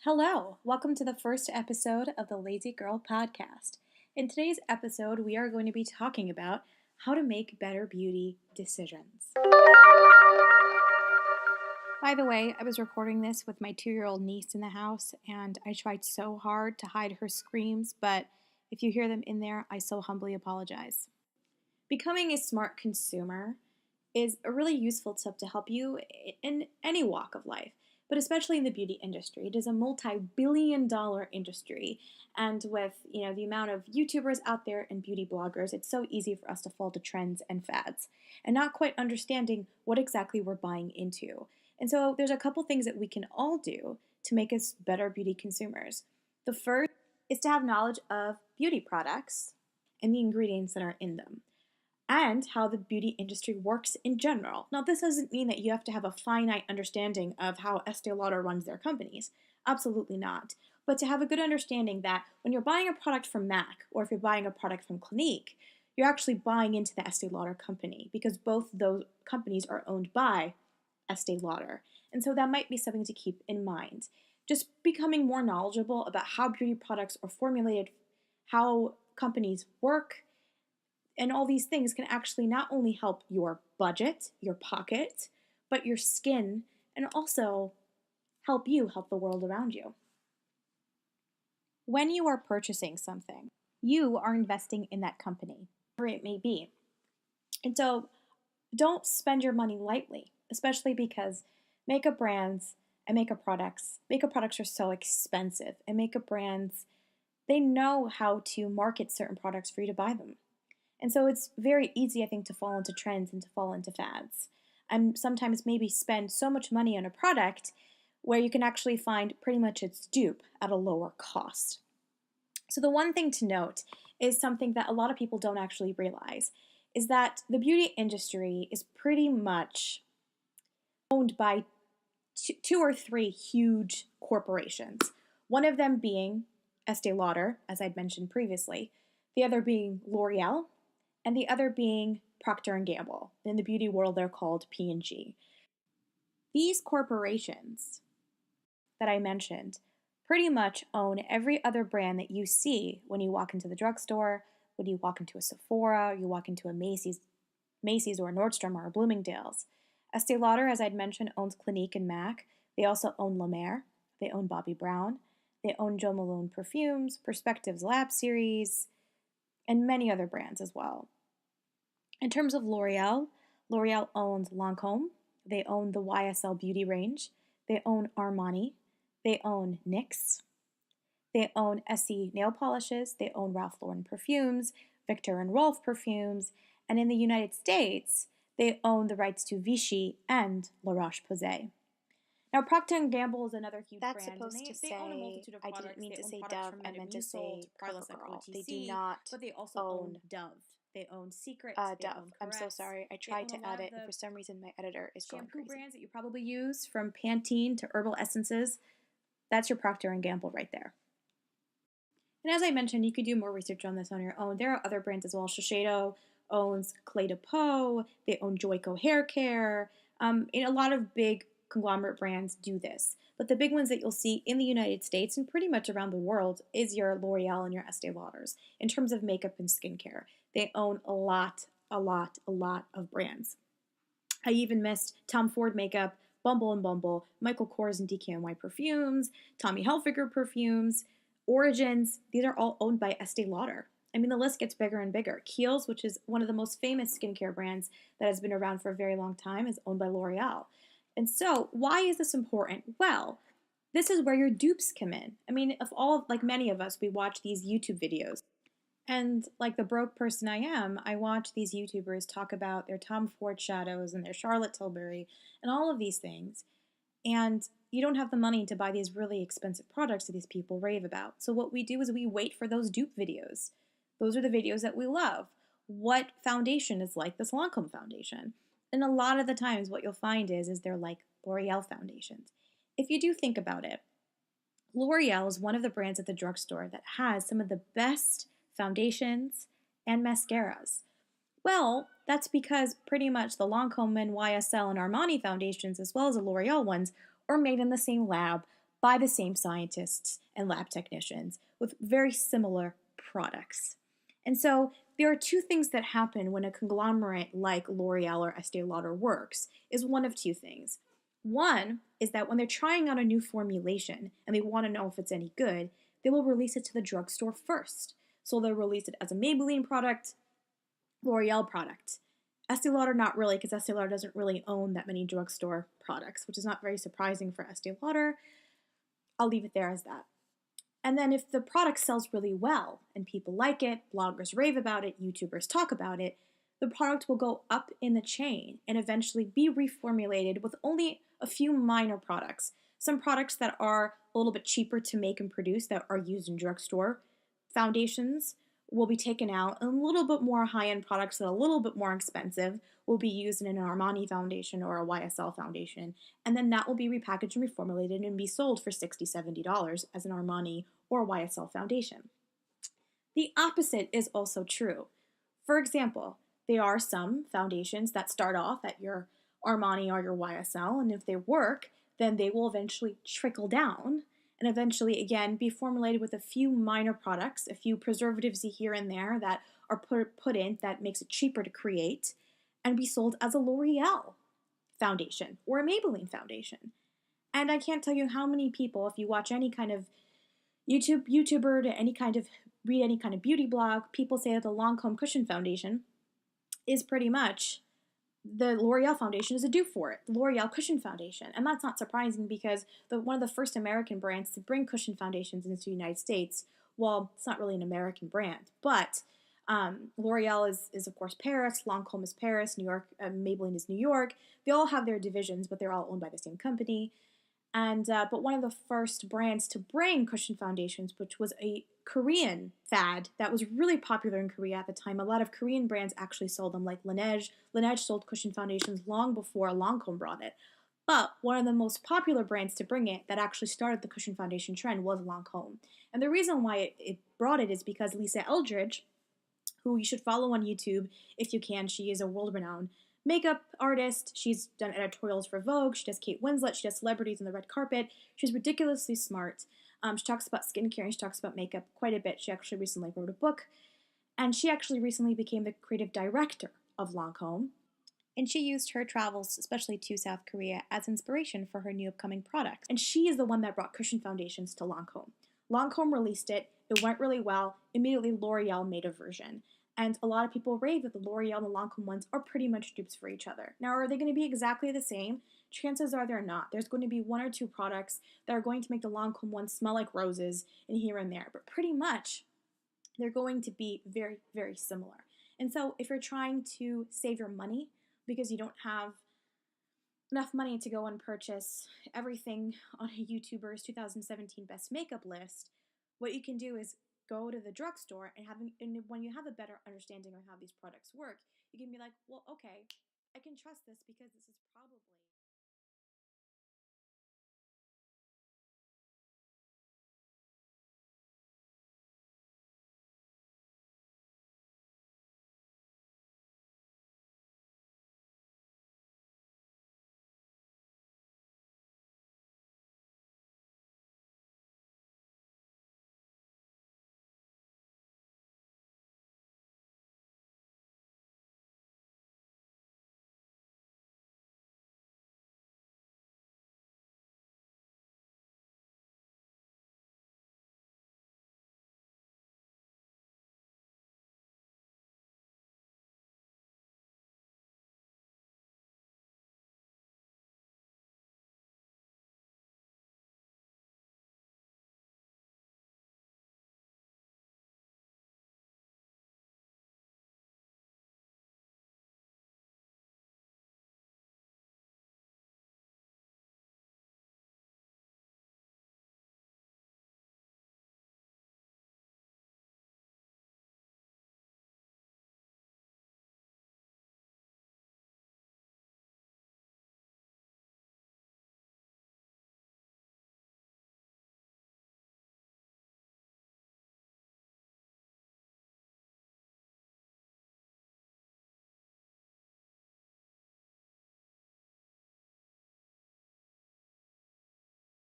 Hello, welcome to the first episode of the Lazy Girl podcast. In today's episode, we are going to be talking about how to make better beauty decisions. By the way, I was recording this with my 2-year-old niece in the house, and I tried so hard to hide her screams, but if you hear them in there, I so humbly apologize. Becoming a smart consumer is a really useful tip to help you in any walk of life, but especially in the beauty industry. It is a multi-billion-dollar industry, and with the amount of YouTubers out there and beauty bloggers, it's so easy for us to fall to trends and fads and not quite understanding what exactly we're buying into. And so there's a couple things that we can all do to make us better beauty consumers. The first is to have knowledge of beauty products and the ingredients that are in them, and how the beauty industry works in general. Now, this doesn't mean that you have to have a finite understanding of how Estee Lauder runs their companies. Absolutely not. But to have a good understanding that when you're buying a product from MAC, or if you're buying a product from Clinique, you're actually buying into the Estee Lauder company, because both those companies are owned by Estee Lauder. And so that might be something to keep in mind. Just becoming more knowledgeable about how beauty products are formulated, how companies work, and all these things can actually not only help your budget, your pocket, but your skin, and also help the world around you. When you are purchasing something, you are investing in that company, whatever it may be. And so don't spend your money lightly, especially because makeup brands and makeup products are so expensive, and makeup brands, they know how to market certain products for you to buy them. And so it's very easy, I think, to fall into trends and to fall into fads. And sometimes maybe spend so much money on a product where you can actually find pretty much its dupe at a lower cost. So the one thing to note is something that a lot of people don't actually realize, is that the beauty industry is pretty much owned by two or three huge corporations. One of them being Estee Lauder, as I'd mentioned previously, the other being L'Oreal, and the other being Procter & Gamble. In the beauty world, they're called P&G. These corporations that I mentioned pretty much own every other brand that you see when you walk into the drugstore, when you walk into a Sephora, you walk into a Macy's or a Nordstrom or a Bloomingdale's. Estee Lauder, as I'd mentioned, owns Clinique and MAC. They also own La Mer. They own Bobbi Brown. They own Jo Malone Perfumes, Perspectives Lab Series, and many other brands as well. In terms of L'Oreal, L'Oreal owns Lancôme. They own the YSL Beauty range. They own Armani. They own NYX. They own Essie nail polishes. They own Ralph Lauren perfumes, Viktor and Rolf perfumes, and in the United States, they own the rights to Vichy and La Roche-Posay. Now, Procter & Gamble is another huge That's brand. supposed to they own a say, multitude of I products. didn't mean They to own say products Dove, from I meant to Metamucil say to products like CoverGirl. They do OTC, not but they also own Dove. They own Secret. They Dove. own I'm so Caress. sorry. I tried to add it, and for some reason my editor is going Shampoo crazy. brands that you probably use, from Pantene to Herbal Essences, that's your Procter & Gamble right there. And as I mentioned, you could do more research on this on your own. There are other brands as well. Shiseido owns Clé de Peau. They own Joico Hair Care. A lot of big conglomerate brands do this. But the big ones that you'll see in the United States and pretty much around the world is your L'Oreal and your Estee Lauders in terms of makeup and skincare. They own a lot of brands. I even missed Tom Ford Makeup, Bumble and Bumble, Michael Kors and DKNY Perfumes, Tommy Hilfiger Perfumes, Origins. These are all owned by Estee Lauder. I mean, the list gets bigger and bigger. Kiehl's, which is one of the most famous skincare brands that has been around for a very long time, is owned by L'Oreal. And so, why is this important? Well, this is where your dupes come in. I mean, like many of us, we watch these YouTube videos. And like the broke person I am, I watch these YouTubers talk about their Tom Ford shadows and their Charlotte Tilbury and all of these things. And you don't have the money to buy these really expensive products that these people rave about. So what we do is we wait for those dupe videos. Those are the videos that we love. What foundation is like this Lancome foundation? And a lot of the times what you'll find is they're like L'Oreal foundations. If you do think about it, L'Oreal is one of the brands at the drugstore that has some of the best foundations and mascaras. Well, that's because pretty much the Lancome and YSL and Armani foundations, as well as the L'Oreal ones, are made in the same lab by the same scientists and lab technicians with very similar products. And so there are two things that happen when a conglomerate like L'Oreal or Estee Lauder works, is one of two things. One is that when they're trying out a new formulation and they want to know if it's any good, they will release it to the drugstore first. So they'll release it as a Maybelline product, L'Oreal product. Estee Lauder, not really, because Estee Lauder doesn't really own that many drugstore products, which is not very surprising for Estee Lauder. I'll leave it there as that. And then if the product sells really well and people like it, bloggers rave about it, YouTubers talk about it, the product will go up in the chain and eventually be reformulated with only a few minor products. Some products that are a little bit cheaper to make and produce that are used in drugstore foundations will be taken out, and a little bit more high-end products that are a little bit more expensive will be used in an Armani foundation or a YSL foundation, and then that will be repackaged and reformulated and be sold for $60, $70 as an Armani or YSL foundation. The opposite is also true. For example, there are some foundations that start off at your Armani or your YSL, and if they work, then they will eventually trickle down and eventually, again, be formulated with a few minor products, a few preservatives here and there that are put in that makes it cheaper to create, and be sold as a L'Oreal foundation or a Maybelline foundation. And I can't tell you how many people, if you watch any kind of YouTuber to read any kind of beauty blog, people say that the Lancome Cushion Foundation is pretty much the L'Oreal foundation is a dupe for it, the L'Oreal Cushion Foundation. And that's not surprising because one of the first American brands to bring cushion foundations into the United States, well, it's not really an American brand, but L'Oreal is of course Paris, Lancome is Paris, New York, Maybelline is New York. They all have their divisions, but they're all owned by the same company. And but one of the first brands to bring cushion foundations, which was a Korean fad that was really popular in Korea at the time. A lot of Korean brands actually sold them, like Laneige. Laneige sold cushion foundations long before Lancome brought it. But one of the most popular brands to bring it that actually started the cushion foundation trend was Lancome. And the reason why it brought it is because Lisa Eldridge, who you should follow on YouTube if you can, she is a world-renowned makeup artist. She's done editorials for Vogue. She does Kate Winslet. She does celebrities on the red carpet. She's ridiculously smart. She talks about skincare and she talks about makeup quite a bit. She actually recently wrote a book. And she actually recently became the creative director of Lancome. And she used her travels, especially to South Korea, as inspiration for her new upcoming products. And she is the one that brought cushion foundations to Lancome. Lancome released it. It went really well. Immediately, L'Oreal made a version. And a lot of people rave that the L'Oreal and the Lancome ones are pretty much dupes for each other. Now, are they going to be exactly the same? Chances are they're not. There's going to be one or two products that are going to make the Lancome ones smell like roses and here and there. But pretty much, they're going to be very, very similar. And so if you're trying to save your money because you don't have enough money to go and purchase everything on a YouTuber's 2017 best makeup list, what you can do is go to the drugstore and when you have a better understanding of how these products work, you can be like, well, okay, I can trust this because this is probably